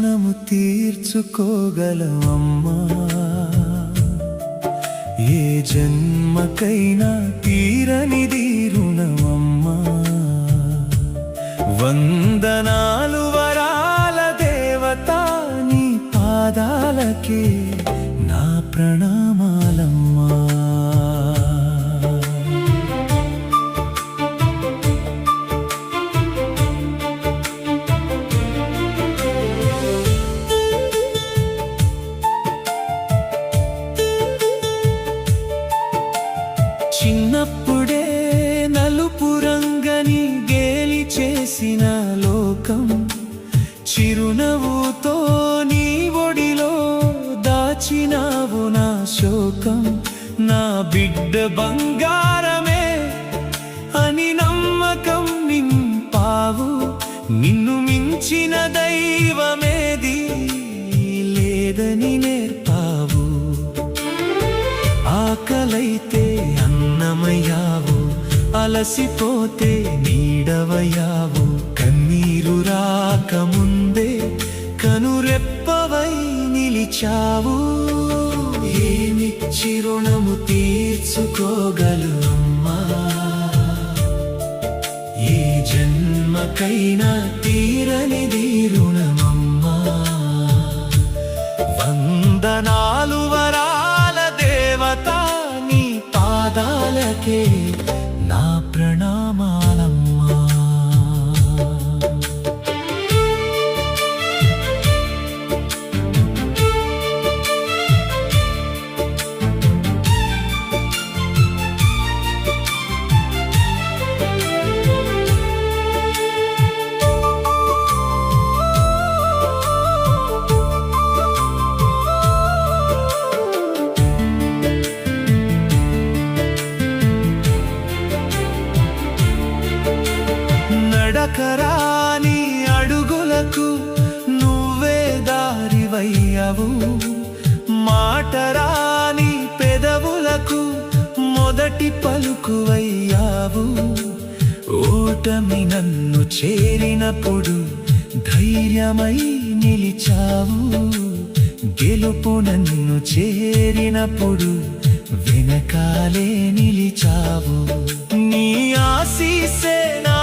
రుణము తీర్చుకోగలవమ్మా ఏ జన్మకైనా తీరనిది రుణమమ్మా వందనాలు వరాల దేవత నీ పాదాలకే నా ప్రణామాలమ్మా చిన్నప్పుడే నలుపు రంగని గేలి చేసిన లోకం చిరునవ్వుతో నీ ఒడిలో దాచినావు నా శోకం నా బిడ్డ బంగారమే అని నమ్మకం నింపావు నిన్ను మించిన దైవమేది లేదని నేర్పావు ఆకలైతే అన్నమయ్యావు అలసిపోతే నీడవయ్యావు కన్నీరు రాకముందే కనురెప్పవై నిలిచావు ఏమిచ్చి రుణము తీర్చుకోగలవమ్మా ఏ జన్మకైనా తీరనిది రుణమమ్మా వందనాలు వరాల దేవత నీ పాదాలకే నా ప్రణామాలమ్మా నడకరాని అడుగులకు నువ్వే దారివయ్యావు మాటరాని పెదవులకు మొదటి పలుకువయ్యావు ఓటమి నన్ను చేరినప్పుడు ధైర్యమై నిలిచావు గెలుపు నన్ను చేరినప్పుడు వెనకాలే నిలిచావు నీ ఆశీస్సే నా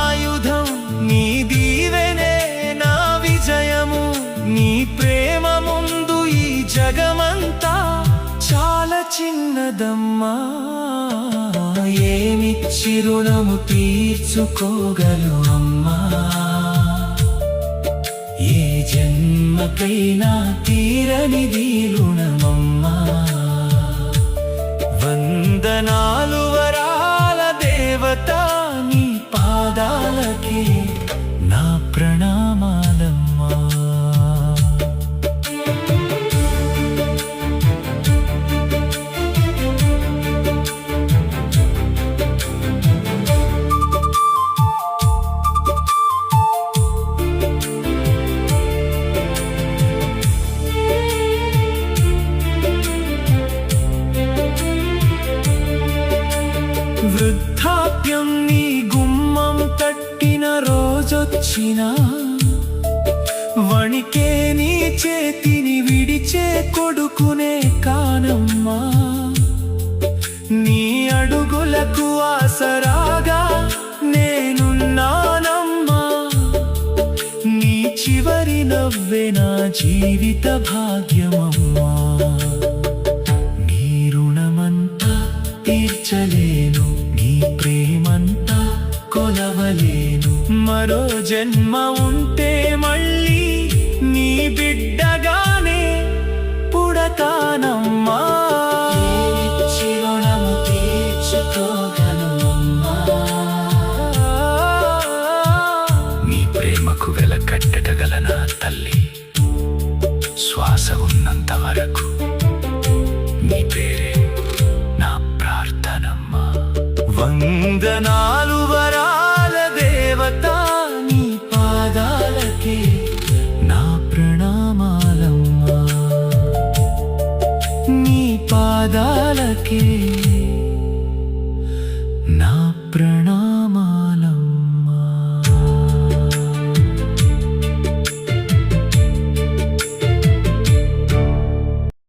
ఆయుధం నీ దీవెనే నా విజయము నీ ప్రేమ ముందు ఈ జగమంతా చాలా చిన్నదమ్మా ఏమిచ్చి రుణము తీర్చుకోగలవమ్మా ఏ జన్మకైనా తీరనిది రుణమమ్మా వందనాలు వరాల దేవత నీ పాదాలకే నా ప్రణామాలమ్మా వృద్ధాప్యం నీ గుమ్మం తట్టిన రోజొచ్చినా వణికే నీ చేతిని విడిచే కొడుకునే కానమ్మా నీ అడుగులకు ఆసరాగా నేనున్నానమ్మా నీ చివరి నవ్వే నా జీవిత భాగ్యమమ్మా నీ రుణమంతా తీర్చలేను నీ ప్రేమంతా కొలవలేను మరో జన్మ ఉంటే మళ్ళీ నీ బిడ్డగానే పుడతానమ్మా రుణము తీర్చుకోగలనమ్మా నీ ప్రేమకు వెల కట్టగలనా తల్లి శ్వాస ఉన్నంత వరకు నీ పేరే నా ప్రార్థనమ్మా వందనాలు వరాల దేవత నీ పాదాలకే నా ప్రణామాలమ్మా నీ పాదాలకే నా ప్రణామాలమ్మా